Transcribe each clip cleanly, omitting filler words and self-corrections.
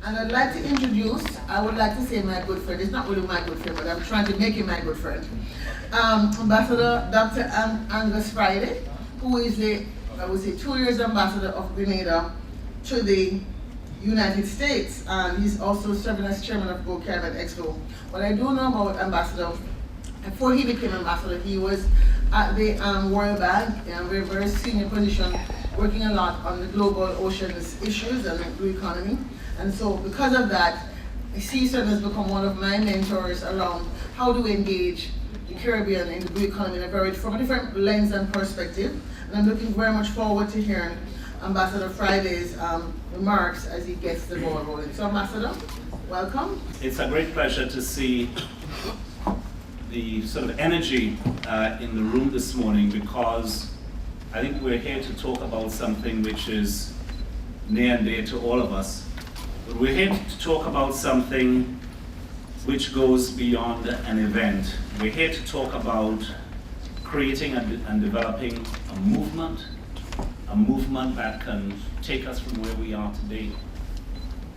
And I'd like to introduce, I would like to say my good friend, it's not really my good friend, but I'm trying to make him my good friend. Ambassador Dr. Angus Friday, who is the, I would say, 2 years ambassador of Grenada to the United States. And he's also serving as chairman of COCO-MAT Expo. What I do know about Ambassador, before he became ambassador, he was at the World Bank in a very, very senior position, working a lot on the global oceans issues and the blue economy. And so because of that, CSUN has become one of my mentors around how to engage the Caribbean in the blue economy from a different lens and perspective. And I'm looking very much forward to hearing Ambassador Friday's remarks as he gets the ball rolling. So Ambassador, welcome. It's a great pleasure to see the sort of energy in the room this morning, because I think we're here to talk about something which is near and dear to all of us. But we're here to talk about something which goes beyond an event. We're here to talk about creating and developing a movement that can take us from where we are today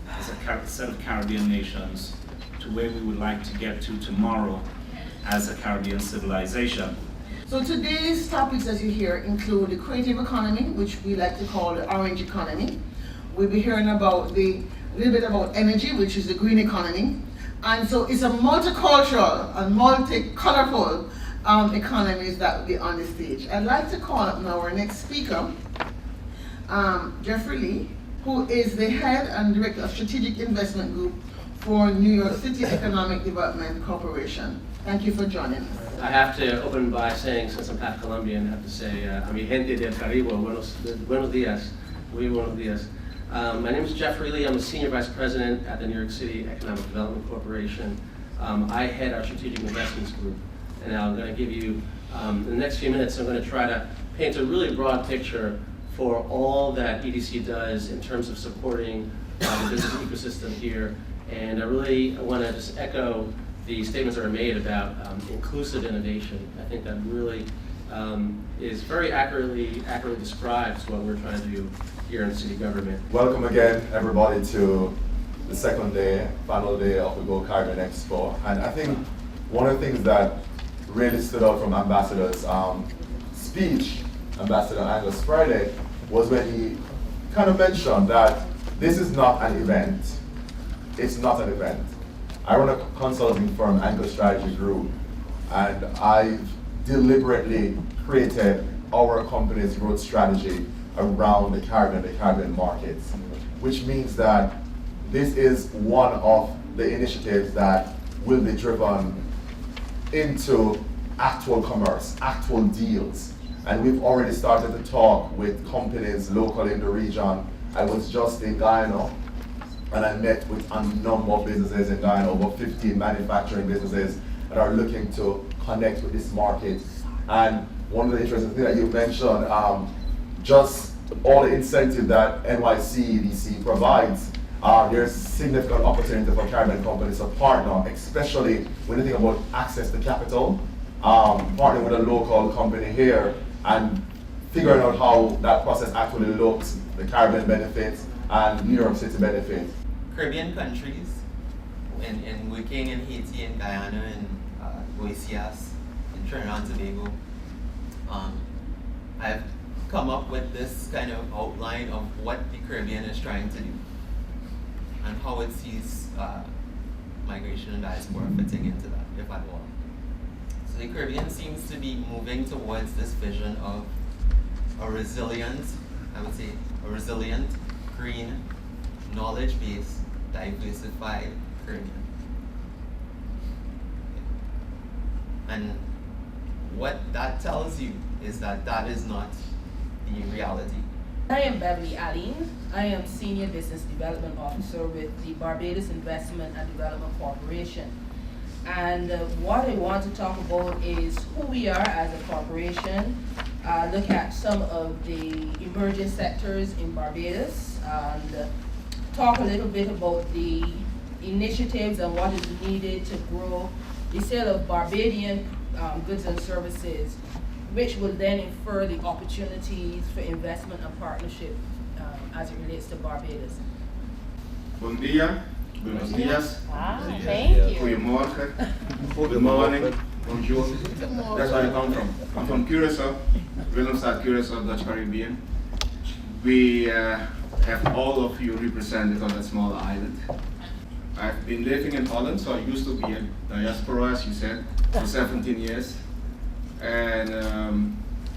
as a set of Caribbean nations to where we would like to get to tomorrow as a Caribbean civilization. So today's topics, as you hear, include the creative economy, which we like to call the orange economy. We'll be hearing about a little bit about energy, which is the green economy. And so it's a multicultural and multi-colorful economies that will be on the stage. I'd like to call up now our next speaker, Jeffrey Lee, who is the head and director of Strategic Investment Group for New York City Economic Development Corporation. Thank you for joining us. I have to open by saying, since I'm half Colombian, I have to say, a mi gente del Caribe, buenos días, muy buenos días. My name is Jeffrey Lee. I'm the Senior Vice President at the New York City Economic Development Corporation. I head our Strategic Investments Group. And I'm going to give you, in the next few minutes, I'm going to try to paint a really broad picture for all that EDC does in terms of supporting the business ecosystem here. And I want to just echo the statements that are made about inclusive innovation. I think that really is very accurately describes what we're trying to do here in city government. Welcome again, everybody, to the second day, final day of the Go Caribbean Expo. And I think one of the things that really stood out from Ambassador's speech, Ambassador Angus Friday, was when he kind of mentioned that this is not an event. It's not an event. I run a consulting firm, Anchor Strategy Group, and I've deliberately created our company's growth strategy around the Caribbean markets, which means that this is one of the initiatives that will be driven into actual commerce, actual deals. And we've already started to talk with companies locally in the region. I was just in Guyana, and I met with a number of businesses in Guyana, over 15 manufacturing businesses that are looking to connect with this market. And one of the interesting things that you mentioned, just all the incentive that NYC provides, there's significant opportunity for Caribbean companies to partner, especially when you think about access to capital, partnering with a local company here and figuring out how that process actually looks, the Caribbean benefits and New York City benefits. Caribbean countries, in working in Haiti and Guyana and Mauritius and Trinidad and Tobago, I've come up with this kind of outline of what the Caribbean is trying to do and how it sees migration and diaspora fitting into that, if at all. So the Caribbean seems to be moving towards this vision of a resilient, green, knowledge-based, diversified Caribbean. And what that tells you is that that is not the reality. I am Beverly Aline. I am Senior Business Development Officer with the Barbados Investment and Development Corporation. And what I want to talk about is who we are as a corporation, look at some of the emerging sectors in Barbados, and talk a little bit about the initiatives and what is needed to grow the sale of Barbadian goods and services, which will then infer the opportunities for investment and partnership as it relates to Barbados. Bom dia, buenos dias, Thank you. goedemorgen, good morning, bonjour. That's where I come from. I'm from Curaçao, Willemstad, Curaçao, Dutch Caribbean. We have all of you represented on that small island. I've been living in Holland, so I used to be a diaspora, as you said, for 17 years. And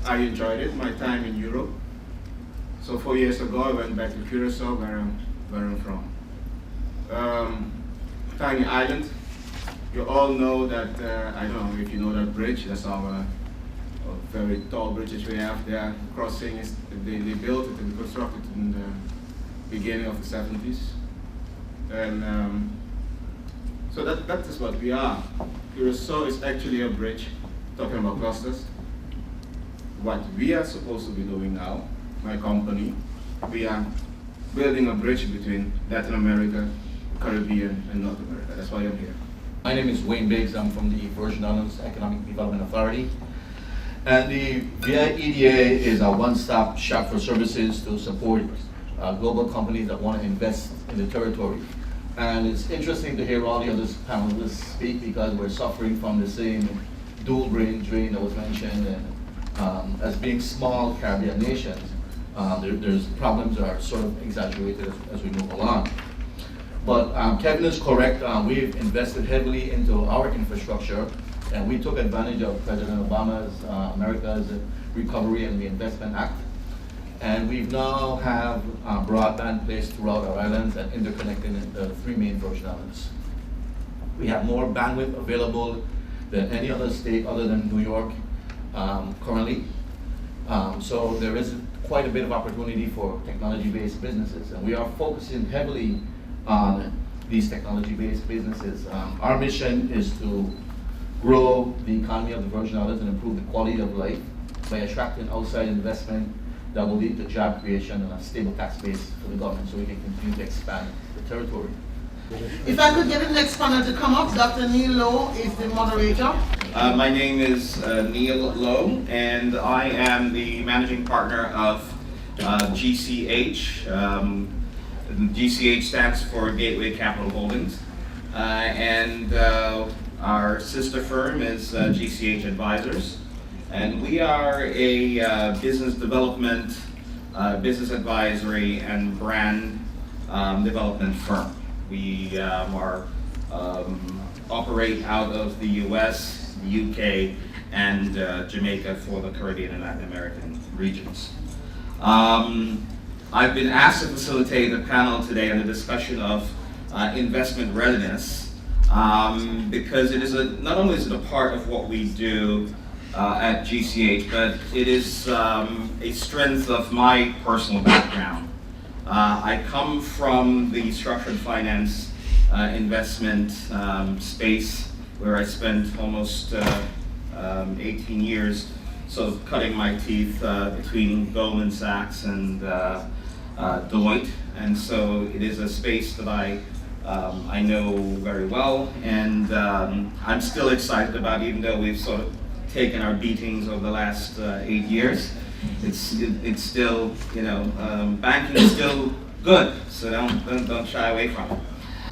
I enjoyed it, my time in Europe. So 4 years ago, I went back to Curaçao, where I'm from. Tiny island. You all know that, I don't know if you know that bridge, that's our very tall bridge that we have there. Crossing is, they built it and constructed it in the beginning of the 70s. And so that is what we are. Curaçao is actually a bridge, talking about clusters. What we are supposed to be doing now, my company, we are building a bridge between Latin America, Caribbean, and North America. That's why I'm here. My name is Wayne Biggs. I'm from the Virgin Islands Economic Development Authority. And the VIEDA is a one-stop shop for services to support global companies that want to invest in the territory. And it's interesting to hear all the other panelists speak because we're suffering from the same dual brain drain that was mentioned. And as being small Caribbean nations, there's problems that are sort of exaggerated as we move along. But Kevin is correct. We've invested heavily into our infrastructure, and we took advantage of President Obama's America's Recovery and Reinvestment Act. And we've now have broadband placed throughout our islands and interconnecting the 3 main Virgin Islands. We have more bandwidth available than any other state other than New York currently. So there is quite a bit of opportunity for technology-based businesses, and we are focusing heavily on these technology-based businesses. Our mission is to grow the economy of the Virgin Islands and improve the quality of life by attracting outside investment that will lead to job creation and a stable tax base for the government so we can continue to expand the territory. If I could get the next panel to come up, Dr. Neil Lowe is the moderator. My name is Neil Lowe, and I am the managing partner of GCH. GCH stands for Gateway Capital Holdings, and our sister firm is GCH Advisors, and we are a business development, business advisory, and brand development firm. We operate out of the US, the UK, and Jamaica for the Caribbean and Latin American regions. I've been asked to facilitate the panel today on the discussion of investment readiness because it is not only is it a part of what we do at GCH, but it is a strength of my personal background. I come from the structured finance investment space where I spent almost 18 years sort of cutting my teeth between Goldman Sachs and Deloitte, and so it is a space that I know very well, and I'm still excited about, even though we've sort of taken our beatings over the last 8 years. It's still, you know, banking is still good, so don't shy away from it.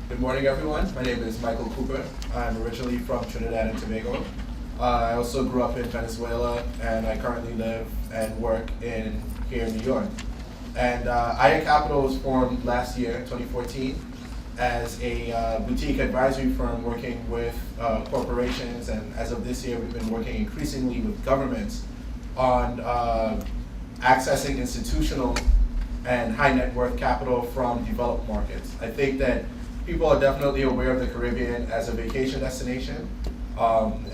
Good morning, everyone. My name is Michael Cooper. I'm originally from Trinidad and Tobago. I also grew up in Venezuela, and I currently live and work here in New York. And IA Capital was formed last year, 2014, as a boutique advisory firm working with corporations, and as of this year, we've been working increasingly with governments on accessing institutional and high net worth capital from developed markets. I think that people are definitely aware of the Caribbean as a vacation destination.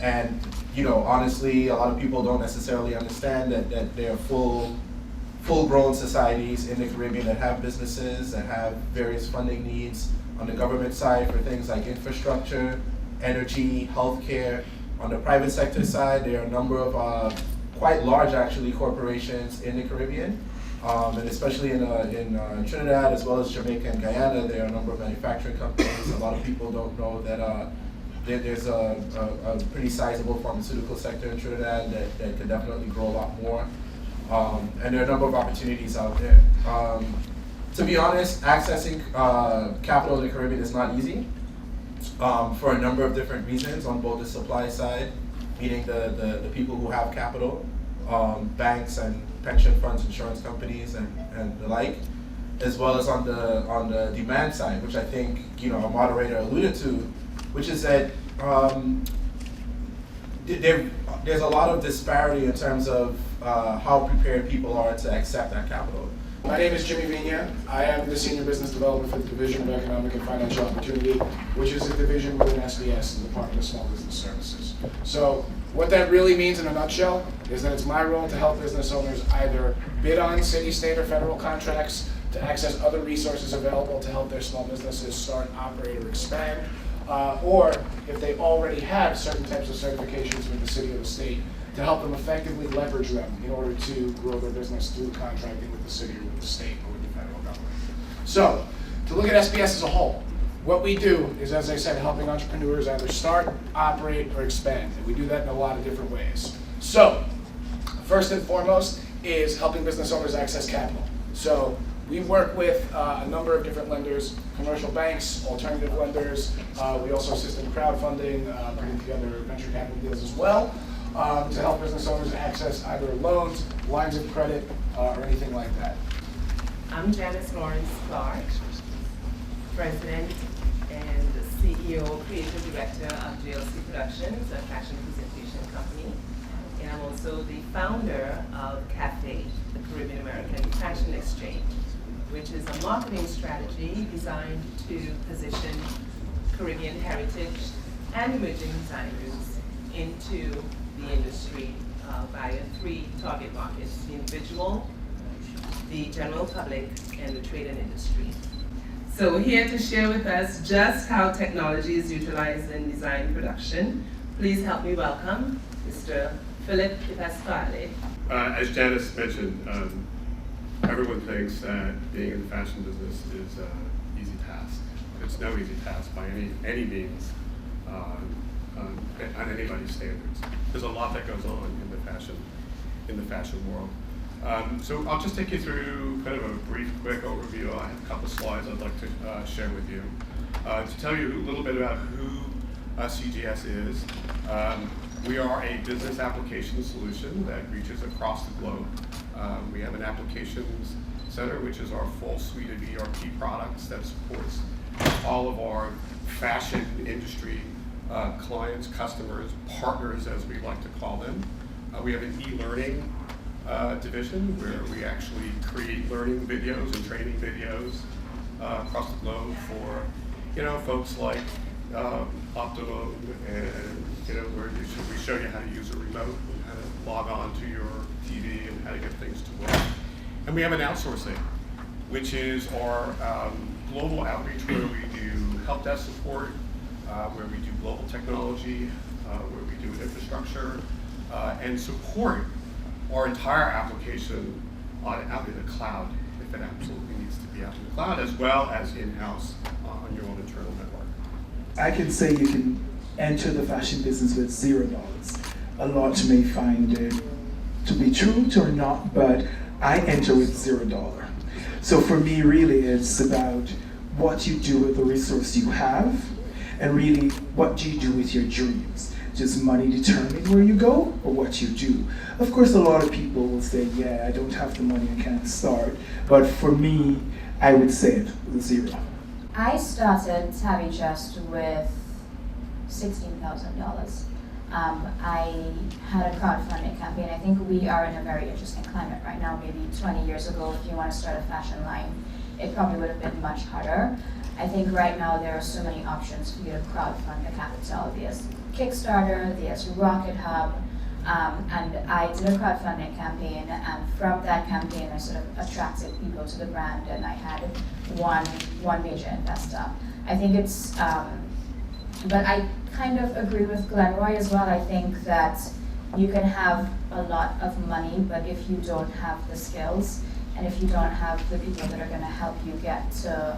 And you know, honestly, a lot of people don't necessarily understand that there are full-grown societies in the Caribbean that have businesses, that have various funding needs on the government side for things like infrastructure, energy, healthcare. On the private sector side, there are a number of quite large, actually, corporations in the Caribbean. And especially in Trinidad, as well as Jamaica and Guyana, there are a number of manufacturing companies. A lot of people don't know that there's a pretty sizable pharmaceutical sector in Trinidad that could definitely grow a lot more. And there are a number of opportunities out there. To be honest, accessing capital in the Caribbean is not easy for a number of different reasons on both the supply side, meaning the people who have capital, banks and pension funds, insurance companies, and the like, as well as on the demand side, which I think a moderator alluded to, which is that there's a lot of disparity in terms of how prepared people are to accept that capital. My name is Jimmy Vigna. I am the Senior Business Development for the Division of Economic and Financial Opportunity, which is a division within SBS, the Department of Small Business Services. So what that really means in a nutshell is that it's my role to help business owners either bid on city, state, or federal contracts, to access other resources available to help their small businesses start, operate, or expand, or if they already have certain types of certifications with the city or the state, to help them effectively leverage them in order to grow their business through contracting with the city or with the state or with the federal government. So, to look at SBS as a whole, what we do is, as I said, helping entrepreneurs either start, operate, or expand. And we do that in a lot of different ways. So, first and foremost is helping business owners access capital. So, we work with a number of different lenders, commercial banks, alternative lenders. We also assist in crowdfunding, putting together venture capital deals as well, to help business owners access either loans, lines of credit, or anything like that. I'm Janice Lawrence Clark, President and CEO, Creative Director of JLC Productions, a fashion presentation company. And I'm also the founder of CAFE, the Caribbean American Fashion Exchange, which is a marketing strategy designed to position Caribbean heritage and emerging designers into the industry via 3 target markets: the individual, the general public, and the trade and industry. So we're here to share with us just how technology is utilized in design production. Please help me welcome Mr. Philip Pasquale. As Janice mentioned, everyone thinks that being in the fashion business is an easy task. It's no easy task by any means on anybody's standards. There's a lot that goes on in the fashion world. So I'll just take you through kind of a brief, quick overview. I have a couple slides I'd like to share with you to tell you a little bit about who CGS is. We are a business application solution that reaches across the globe. We have an applications center, which is our full suite of ERP products that supports all of our fashion industry clients, customers, partners, as we like to call them. We have an e-learning division where we actually create learning videos and training videos across the globe for folks like Optimum, and where we show you how to use a remote and how to log on to your TV and how to get things to work. And we have an outsourcing, which is our global outreach where we do help desk support, where we do global technology, where we do infrastructure, and support our entire application out in the cloud, if it absolutely needs to be out in the cloud, as well as in-house on your own internal network. I can say you can enter the fashion business with $0. A lot may find it to be true or not, but I enter with $0. So for me, really, it's about what you do with the resource you have, and really, what do you do with your dreams? Does money determine where you go, or what you do? Of course, a lot of people will say, yeah, I don't have the money, I can't start. But for me, I would say it, $0. I started Tabby Just with $16,000. I had a crowdfunding campaign. I think we are in a very interesting climate right now. Maybe 20 years ago, if you want to start a fashion line, it probably would have been much harder. I think right now there are so many options for you to crowdfund the capital. There's Kickstarter, there's Rocket Hub, and I did a crowdfunding campaign, and from that campaign I sort of attracted people to the brand, and I had one major investor. I think it's, but I kind of agree with Glenroy as well. I think that you can have a lot of money, but if you don't have the skills, and if you don't have the people that are going to help you get to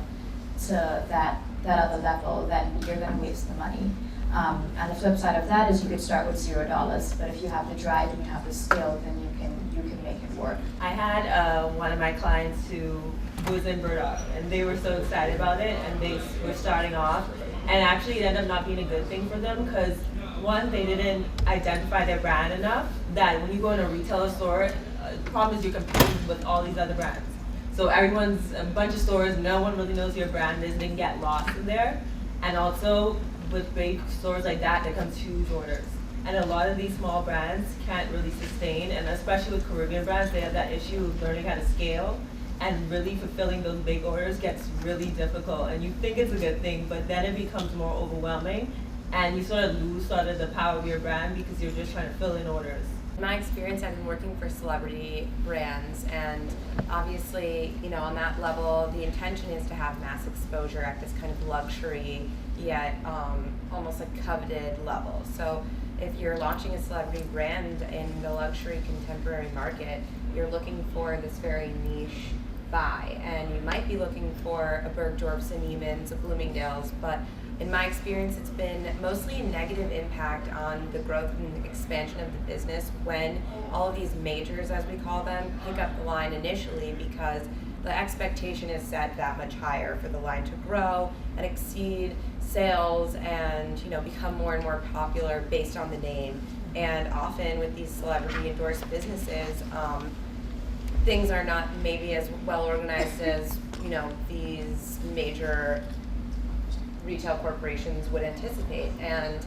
that other level, then you're going to waste the money. And the flip side of that is you could start with $0, but if you have the drive and you have the skill, then you can make it work. I had one of my clients who was in Burdock, and they were so excited about it, and they were starting off, and actually it ended up not being a good thing for them because one, they didn't identify their brand enough. That when you go in a retailer store, the problem is you're competing with all these other brands. So everyone's a bunch of stores, no one really knows your brand is, and they can get lost in there. And also with big stores like that, there comes huge orders. And a lot of these small brands can't really sustain, and especially with Caribbean brands, they have that issue of learning how to scale, and really fulfilling those big orders gets really difficult. And you think it's a good thing, but then it becomes more overwhelming, and you sort of lose sort of the power of your brand because you're just trying to fill in orders. In my experience, I've been working for celebrity brands, and obviously, you know, on that level, the intention is to have mass exposure at this kind of luxury, yet almost like coveted level. So if you're launching a celebrity brand in the luxury contemporary market, you're looking for this very niche buy, and you might be looking for a Bergdorf's, a Neiman's, a Bloomingdale's, but in my experience, it's been mostly a negative impact on the growth and expansion of the business when all of these majors, as we call them, pick up the line initially, because the expectation is set that much higher for the line to grow and exceed sales and, you know, become more and more popular based on the name. And often with these celebrity endorsed businesses, things are not maybe as well organized as, you know, these major retail corporations would anticipate. And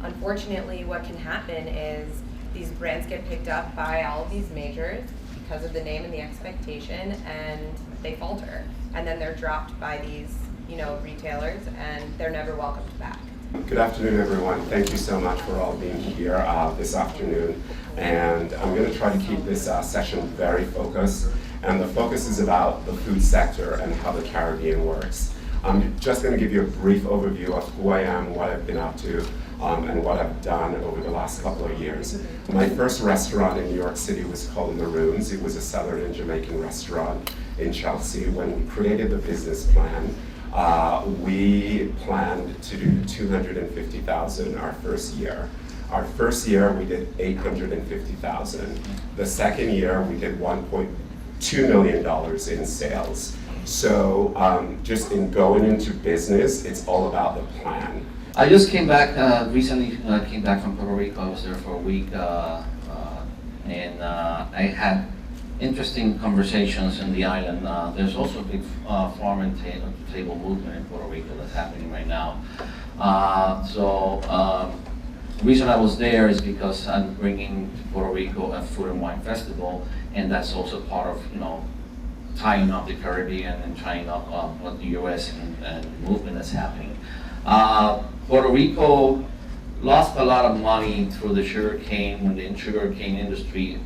unfortunately, what can happen is these brands get picked up by all of these majors because of the name and the expectation, and they falter. And then they're dropped by these, you know, retailers, and they're never welcomed back. Good afternoon, everyone. Thank you so much for all being here this afternoon. And I'm going to try to keep this session very focused. And the focus is about the food sector and how the Caribbean works. I'm just going to give you a brief overview of who I am, what I've been up to, and what I've done over the last couple of years. My first restaurant in New York City was called Maroons. It was a Southern and Jamaican restaurant in Chelsea. When we created the business plan, we planned to do $250,000 our first year. Our first year we did $850,000. The second year we did $1.2 million in sales. So just in going into business, it's all about the plan. I just came back, recently came back from Puerto Rico. I was there for a week, and I had interesting conversations in the island. There's also a big farm and table movement in Puerto Rico that's happening right now. The reason I was there is because I'm bringing to Puerto Rico a food and wine festival, and that's also part of, you know, tying up the Caribbean and tying up what the U.S. and the movement that's happening. Puerto Rico lost a lot of money through the sugarcane when the sugarcane industry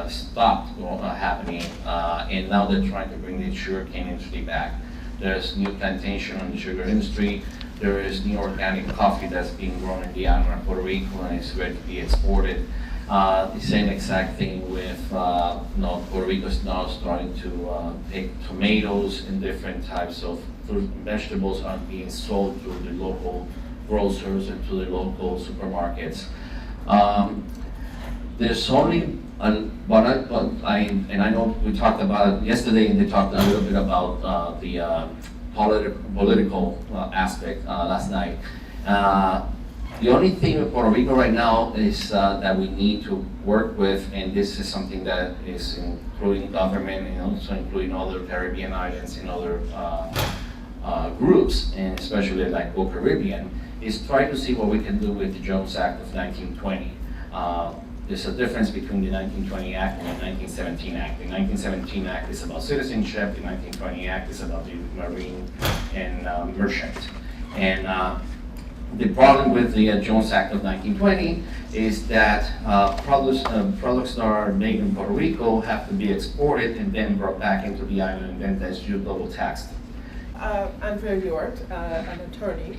stopped happening, and now they're trying to bring the sugarcane industry back. There's new plantation in the sugar industry. There is new organic coffee that's being grown in the island of Puerto Rico and is ready to be exported. The same exact thing with Puerto Rico is now starting to take tomatoes and different types of fruit and vegetables are being sold to the local grocers and to the local supermarkets. There's only, I know we talked about it yesterday, and they talked a little bit about the political aspect last night. The only thing with Puerto Rico right now is that we need to work with, and this is something that is including government and also including other Caribbean islands and other groups, and especially like COCO-Caribbean, is try to see what we can do with the Jones Act of 1920. There's a difference between the 1920 Act and the 1917 Act. The 1917 Act is about citizenship, the 1920 Act is about the marine and merchant. And the problem with the Jones Act of 1920 is that products that are made in Puerto Rico have to be exported and then brought back into the island, and then that's you double taxed. I'm Fair York, an attorney.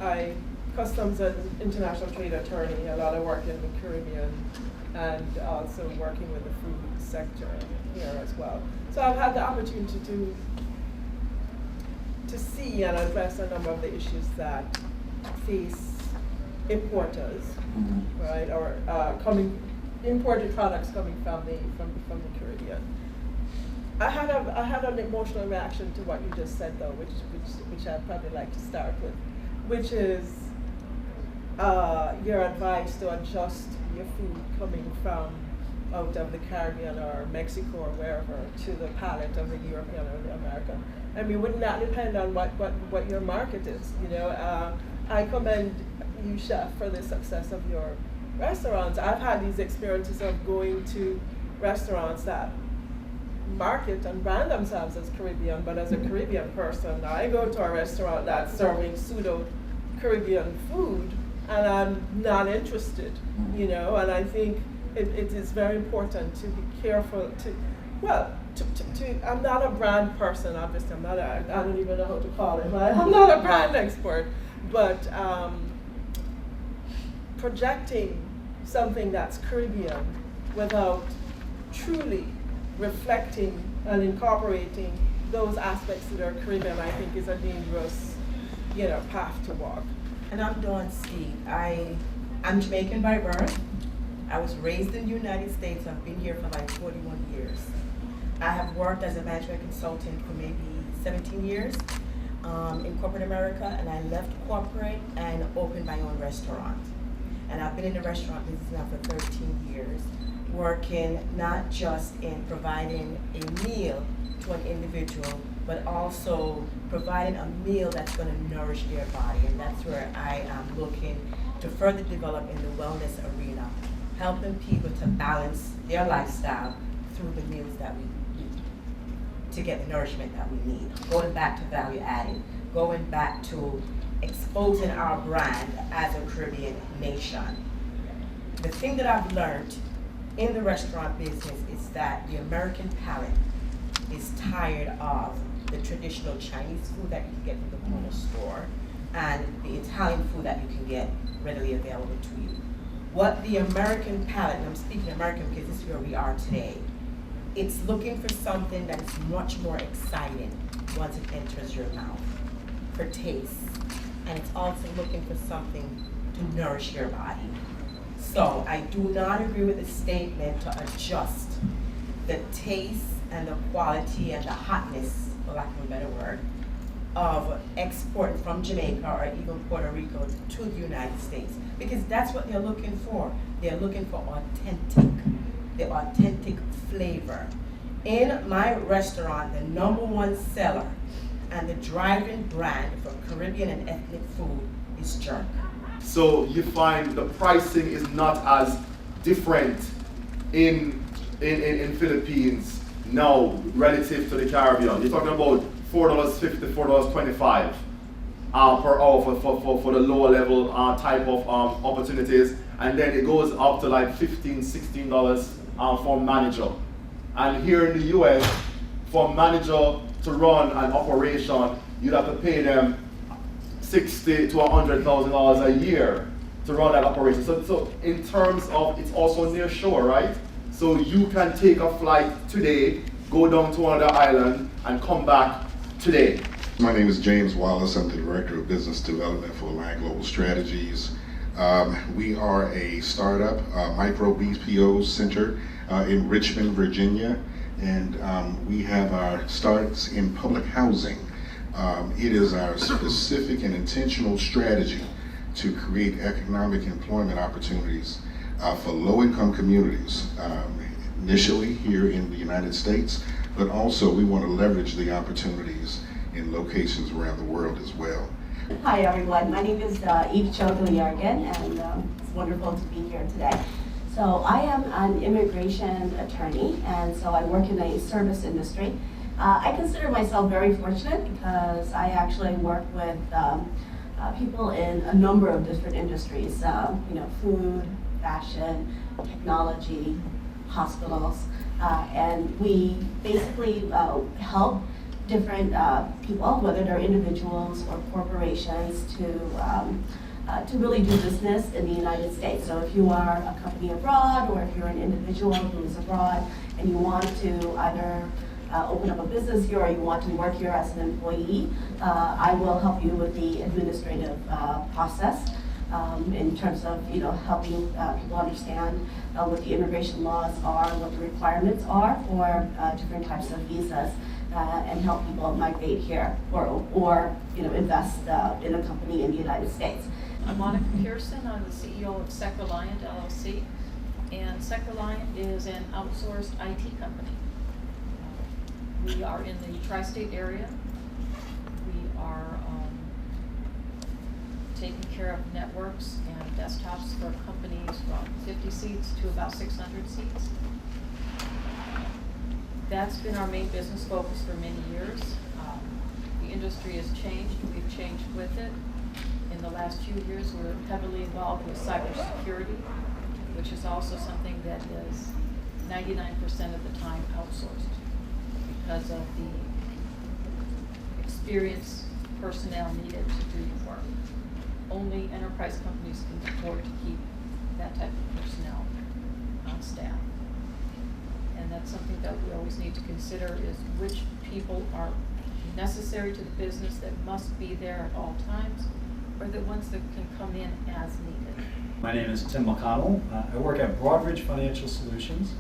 I customs and international trade attorney, a lot of work in the Caribbean and also working with the food sector here as well. So I've had the opportunity to see and address a number of the issues that face importers, right, or imported products coming from the Caribbean. I had an emotional reaction to what you just said though, which I'd probably like to start with, which is your advice to adjust your food coming from out of the Caribbean or Mexico or wherever to the palate of the European or the American. I mean, wouldn't that depend on what your market is? You know, I commend you, chef, for the success of your restaurants. I've had these experiences of going to restaurants that market and brand themselves as Caribbean, but as a Caribbean person, I go to a restaurant that's serving pseudo Caribbean food and I'm not interested, you know, and I think it is very important to be careful I'm not a brand person, obviously. I don't even know how to call it. I'm not a brand expert, but projecting something that's Caribbean without truly reflecting and incorporating those aspects that are Caribbean, I think, is a dangerous, you know, path to walk. And I'm Dawn Steve. I'm Jamaican by birth. I was raised in the United States. I've been here for like 41 years. I have worked as a management consultant for maybe 17 years in corporate America, and I left corporate and opened my own restaurant. And I've been in the restaurant business now for 13 years, working not just in providing a meal to an individual, but also providing a meal that's going to nourish their body. And that's where I am looking to further develop in the wellness arena, helping people to balance their lifestyle through the meals that we eat to get the nourishment that we need. Going back to value adding, going back to exposing our brand as a Caribbean nation. The thing that I've learned in the restaurant business is that the American palate is tired of the traditional Chinese food that you can get from the corner store and the Italian food that you can get readily available to you. What the American palate, and I'm speaking American because this is where we are today, it's looking for something that is much more exciting once it enters your mouth for taste. And it's also looking for something to nourish your body. So I do not agree with the statement to adjust the taste and the quality and the hotness, for lack of a better word, of exporting from Jamaica or even Puerto Rico to the United States, because that's what they're looking for. They're looking for the authentic flavor. In my restaurant, the #1 seller and the driving brand for Caribbean and ethnic food is jerk. So you find the pricing is not as different in Philippines now relative to the Caribbean. You're talking about $4.50, $4.25 per hour for the lower level type of opportunities, and then it goes up to like $15, $16 for manager. And here in the US, for manager to run an operation, you'd have to pay them $60,000 to $100,000 a year to run that operation. So in terms of, it's also near shore, right? So you can take a flight today, go down to another island, and come back today. My name is James Wallace. I'm the Director of Business Development for Alliant Global Strategies. We are a startup, micro BPO center in Richmond, Virginia, and we have our starts in public housing. It is our specific and intentional strategy to create economic employment opportunities for low-income communities, initially here in the United States, but also we want to leverage the opportunities in locations around the world as well. Hi everyone, my name is Eve Chogliargan, and it's wonderful to be here today. So I am an immigration attorney, and so I work in the service industry. I consider myself very fortunate because I actually work with people in a number of different industries, food, fashion, technology, hospitals, and we basically help different people, whether they're individuals or corporations, to really do business in the United States. So if you are a company abroad, or if you're an individual who is abroad and you want to either open up a business here or you want to work here as an employee, I will help you with the administrative process. in terms of helping people understand what the immigration laws are, what the requirements are for different types of visas, and help people migrate here or invest in a company in the United States. I'm Monica Pearson. I'm the CEO of Sec-Reliant LLC, and Sec-Reliant is an outsourced IT company. We are in the tri-state area. We are taking care of networks and desktops for companies from 50 seats to about 600 seats. That's been our main business focus for many years. The industry has changed. We've changed with it. In the last few years, we're heavily involved with cybersecurity, which is also something that is 99% of the time outsourced because of the experienced personnel needed to do the work. Only enterprise companies can afford to keep that type of personnel on staff. And that's something that we always need to consider is which people are necessary to the business that must be there at all times, or the ones that can come in as needed. My name is Tim McConnell. I work at Broadridge Financial Solutions.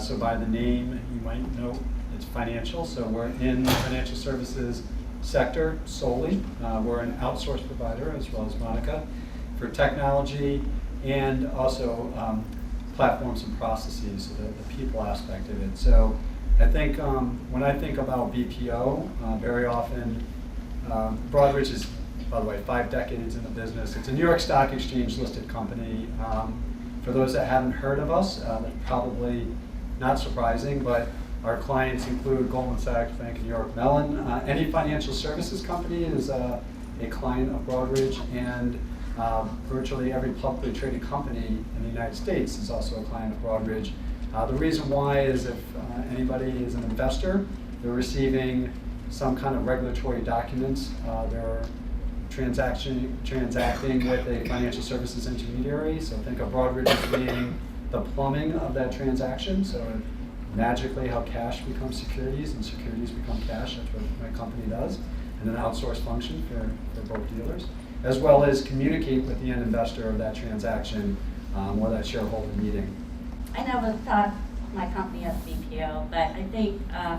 So by the name, you might know it's financial. So we're in the financial services sector solely. We're an outsourced provider, as well as Monica, for technology and also platforms and processes, so the people aspect of it. So I think when I think about BPO, very often, Broadridge is, by the way, 5 decades in the business. It's a New York Stock Exchange listed company. For those that haven't heard of us, that's probably not surprising, but our clients include Goldman Sachs, Bank of New York, Mellon. Any financial services company is a client of Broadridge, and virtually every publicly traded company in the United States is also a client of Broadridge. The reason why is if anybody is an investor, they're receiving some kind of regulatory documents. They're transacting with a financial services intermediary. So think of Broadridge as being the plumbing of that transaction. So magically how cash becomes securities and securities become cash. That's what my company does. And an outsourced function for both dealers, as well as communicate with the end investor of that transaction or that shareholder meeting. I never thought of my company as BPO, but I think I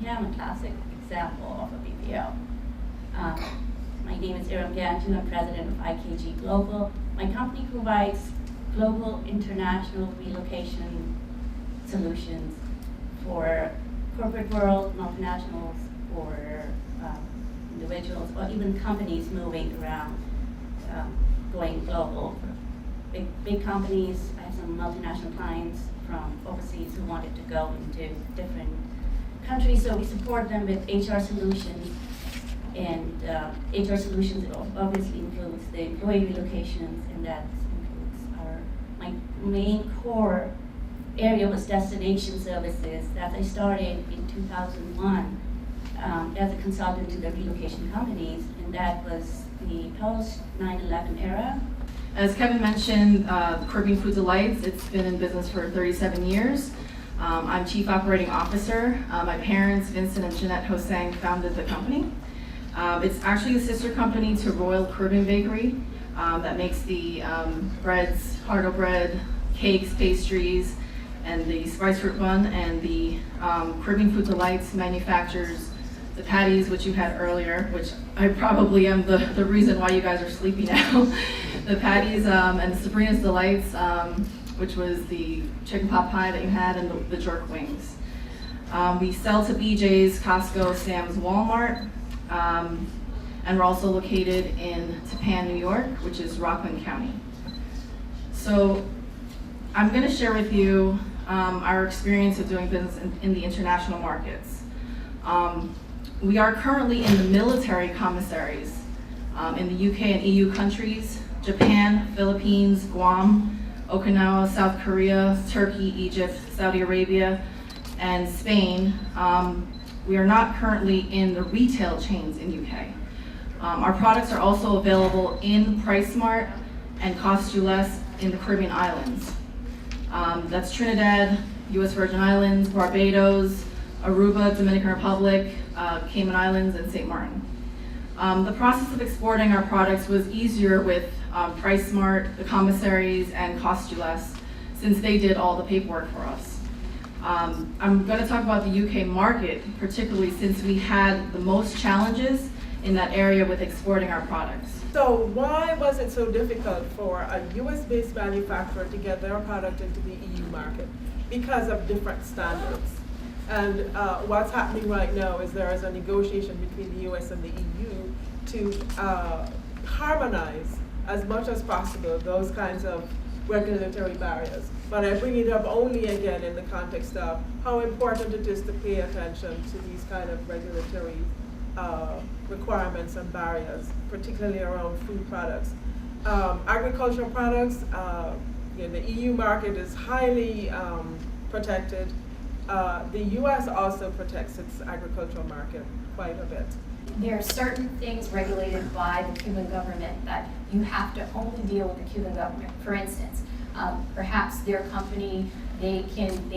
am a classic example of a BPO. My name is Emigrant. I'm president of IKG Global. My company provides global international relocation solutions for corporate world, multinationals, or individuals, or even companies moving around, going global. Big companies. I have some multinational clients from overseas who wanted to go into different countries, so we support them with HR solutions. And HR solutions obviously includes the employee relocations, and that includes my main core area was destination services that I started in 2001 as a consultant to the relocation companies, and that was the post 9/11 era. As Kevin mentioned, the Caribbean Food Delights, it's been in business for 37 years. I'm Chief Operating Officer. My parents, Vincent and Jeanette Hosang, founded the company. It's actually a sister company to Royal Caribbean Bakery that makes the breads, hardo bread, cakes, pastries, and the spice fruit bun. And the Caribbean Food Delights manufactures the patties, which you had earlier, which I probably am the reason why you guys are sleepy now. The patties and the Sabrina's Delights, which was the chicken pot pie that you had, and the jerk wings. We sell to BJ's, Costco, Sam's, Walmart. And we're also located in Tappan, New York, which is Rockland County. So I'm going to share with you our experience of doing business in the international markets. We are currently in the military commissaries in the UK and EU countries, Japan, Philippines, Guam, Okinawa, South Korea, Turkey, Egypt, Saudi Arabia, and Spain. We are not currently in the retail chains in UK. Our products are also available in PriceSmart and Cost You Less in the Caribbean islands. That's Trinidad, US Virgin Islands, Barbados, Aruba, Dominican Republic, Cayman Islands, and St. Martin. The process of exporting our products was easier with Price Smart, the commissaries, and Cost You Less, since they did all the paperwork for us. I'm going to talk about the UK market, particularly since we had the most challenges in that area with exporting our products. So why was it so difficult for a US-based manufacturer to get their product into the EU market? Because of different standards. And what's happening right now is there is a negotiation between the US and the EU to harmonize as much as possible those kinds of regulatory barriers. But I bring it up only again in the context of how important it is to pay attention to these kind of regulatory requirements and barriers, particularly around food products. Agricultural products, the EU market is highly protected. The US also protects its agricultural market quite a bit. There are certain things regulated by the Cuban government that you have to only deal with the Cuban government. For instance, perhaps their company, they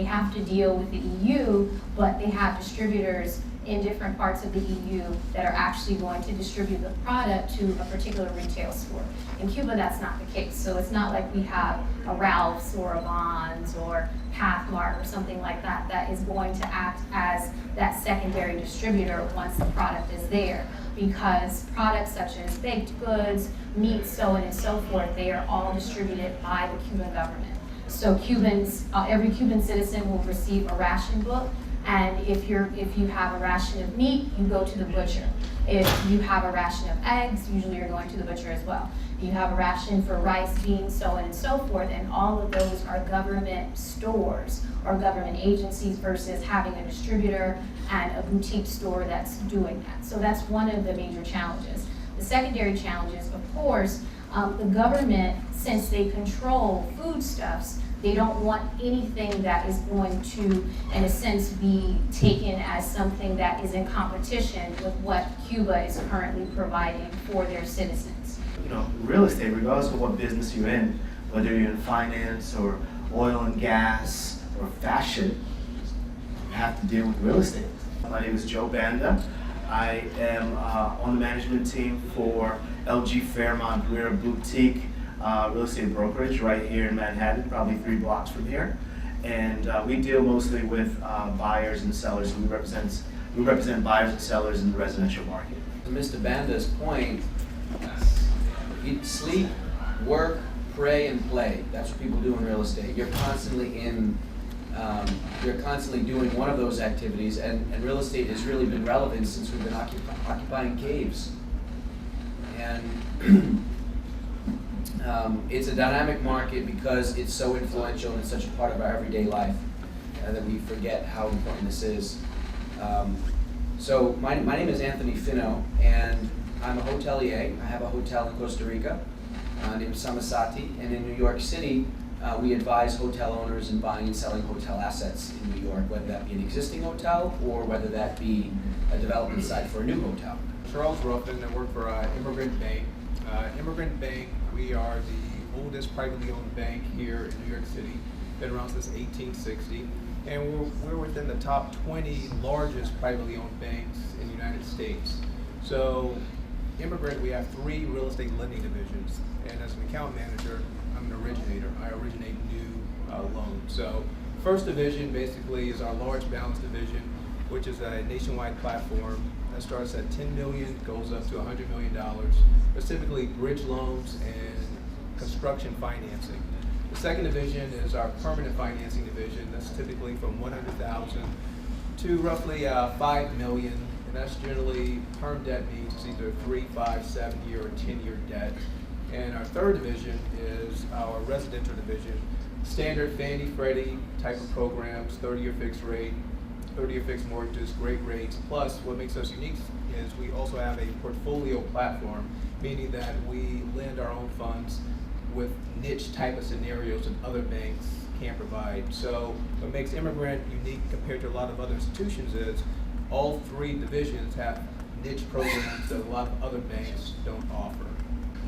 have to deal with the EU, but they have distributors in different parts of the EU that are actually going to distribute the product to a particular retail store. In Cuba, that's not the case. So it's not like we have a Ralph's or a Vons or Pathmark or something like that that is going to act as that secondary distributor once the product is there. Because products such as baked goods, meat, so on and so forth, they are all distributed by the Cuban government. So Cubans, every Cuban citizen will receive a ration book. And if you have a ration of meat, you go to the butcher. If you have a ration of eggs, usually you're going to the butcher as well. You have a ration for rice, beans, so on and so forth, and all of those are government stores or government agencies versus having a distributor and a boutique store that's doing that. So that's one of the major challenges. The secondary challenge is, of course, the government, since they control foodstuffs, they don't want anything that is going to, in a sense, be taken as something that is in competition with what Cuba is currently providing for their citizens. You know, real estate, regardless of what business you're in, whether you're in finance or oil and gas or fashion, you have to deal with real estate. My name is Joe Banda. I am on the management team for LG Fairmont. We're a boutique real estate brokerage right here in Manhattan, probably 3 blocks from here. And we deal mostly with buyers and sellers. We represent buyers and sellers in the residential market. To Mr. Banda's point, eat, sleep, work, pray, and play. That's what people do in real estate. You're constantly doing one of those activities, and real estate has really been relevant since we've been occupying caves. And it's a dynamic market because it's so influential and it's such a part of our everyday life that we forget how important this is. So my name is Anthony Fino, and I'm a hotelier. I have a hotel in Costa Rica named Samasati, and in New York City, we advise hotel owners in buying and selling hotel assets in New York, whether that be an existing hotel or whether that be a development site for a new hotel. Charles Ruffin, I work for Emigrant Bank. Emigrant Bank, we are the oldest privately owned bank here in New York City. Been around since 1860, and we're within the top 20 largest privately owned banks in the United States. So, Emigrant, we have 3 real estate lending divisions, and as an account manager, I'm an originator. I originate new loans. So, first division basically is our large balance division, which is a nationwide platform that starts at $10 million, goes up to $100 million, specifically bridge loans and construction financing. The second division is our permanent financing division. That's typically from $100,000 to roughly $5 million, and that's generally term debt means it's either 3, 5, 7-year or 10-year debt. And our third division is our residential division, standard Fannie Freddie type of programs, 30-year fixed rate, 30-year fixed mortgages, great rates. Plus, what makes us unique is we also have a portfolio platform, meaning that we lend our own funds with niche type of scenarios that other banks can't provide. So what makes Emigrant unique compared to a lot of other institutions is all 3 divisions have niche programs that a lot of other banks don't offer.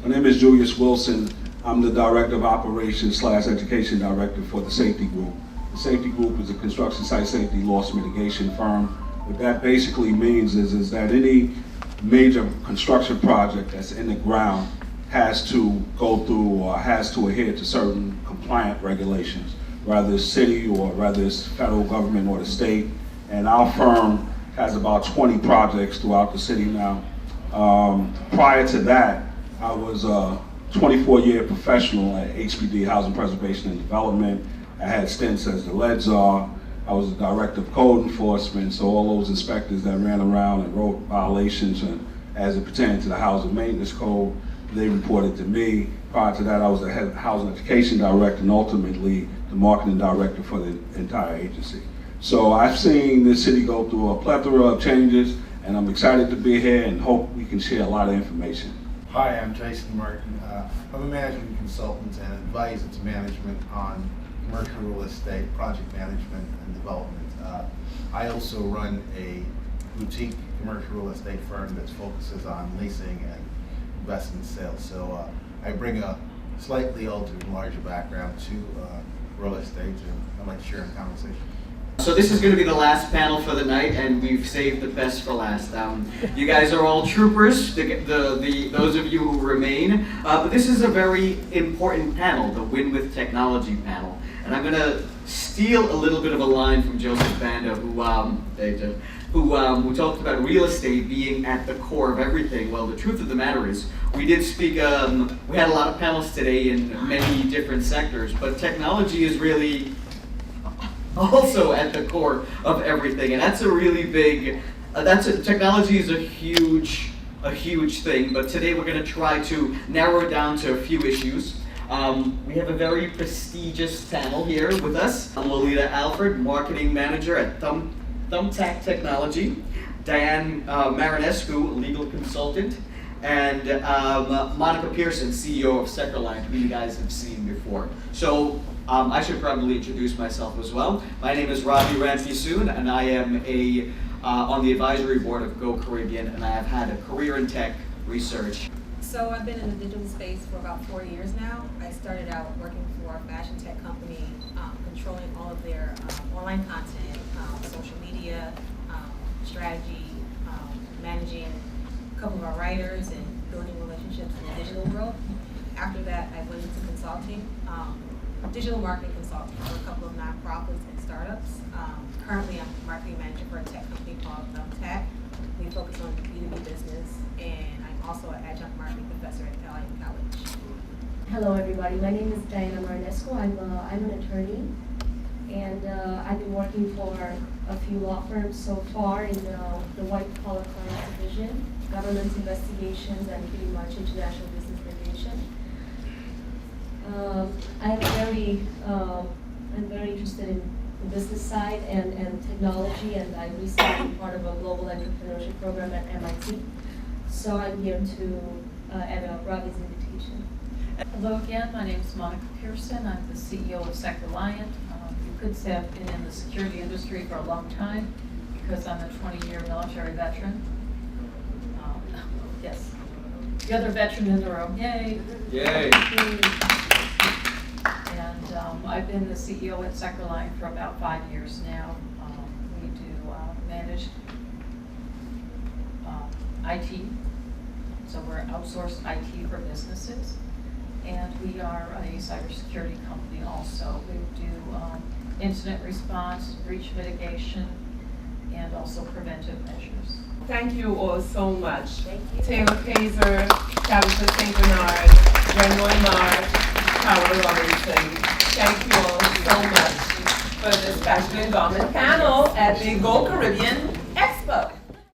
My name is Julius Wilson. I'm the Director of Operations / Education Director for the Safety Group. The Safety Group is a construction site safety loss mitigation firm. What that basically means is that any major construction project that's in the ground has to go through or has to adhere to certain compliant regulations, whether it's city or whether it's federal government or the state. And our firm has about 20 projects throughout the city now. Prior to that, I was a 24-year professional at HPD, Housing Preservation and Development. I had stints as the lead czar. I was the director of code enforcement, so all those inspectors that ran around and wrote violations and as it pertained to the housing maintenance code, they reported to me. Prior to that, I was the head housing education director and ultimately the marketing director for the entire agency. So I've seen this city go through a plethora of changes, and I'm excited to be here and hope we can share a lot of information. Hi, I'm Jason Martin. I'm a management consultant and advisor to management on commercial real estate, project management, and development. I also run a boutique commercial real estate firm that focuses on leasing and investment sales. So I bring a slightly altered and larger background to real estate, and I'd like to share in the conversation. So this is going to be the last panel for the night, and we've saved the best for last. You guys are all troopers, those of you who remain, but this is a very important panel, the Win with Technology panel. And I'm going to steal a little bit of a line from Joseph Banda, who talked about real estate being at the core of everything. Well, the truth of the matter is, we did speak, we had a lot of panels today in many different sectors, but technology is really also at the core of everything, and that's a really big, technology is a huge thing, but today we're going to try to narrow it down to a few issues. We have a very prestigious panel here with us. Lolita Alford, Marketing Manager at Thumbtack Technology, Diane Marinescu, Legal Consultant, and Monica Pearson, CEO of Sectorline, who you guys have seen before. So I should probably introduce myself as well. My name is Ravi Rampisoon, and I am on the advisory board of Go Caribbean, and I have had a career in tech research. So I've been in the digital space for about 4 years now. I started out working for a fashion tech company, controlling all of their online content, social media, strategy, managing a couple of our writers and building relationships in the digital world. After that, I went into consulting, digital marketing consulting for a couple of nonprofits and startups. Currently, I'm marketing manager for a tech company called Thumbtack. We focus on B2B business, and I'm also an adjunct marketing professor at Mellon College. Hello, everybody. My name is Diana Marinescu. I'm an attorney, and I've been working for a few law firms so far in the white-collar crime division, government investigations, and pretty much international business litigation. I'm very interested in the business side and technology, and I recently been part of a global entrepreneurship program at MIT. So I'm here to add Robbie's invitation. Hello again, my name is Monica Pearson. I'm the CEO of Sectorline. You could say I've been in the security industry for a long time because I'm a 20-year military veteran. Yes. The other veteran in the room, yay! Yay! And I've been the CEO at Sectorline for about 5 years now. We do manage IT, so we're outsourced IT for businesses, and we are a cybersecurity company also. We do incident response, breach mitigation, and also preventive measures. Thank you all so much. Thank you. Taylor Kaiser, Tabitha St. Bernard, Renoy Mark, Howard Robinson. Thank you all so much for this Fashion and Garment panel at the Go Caribbean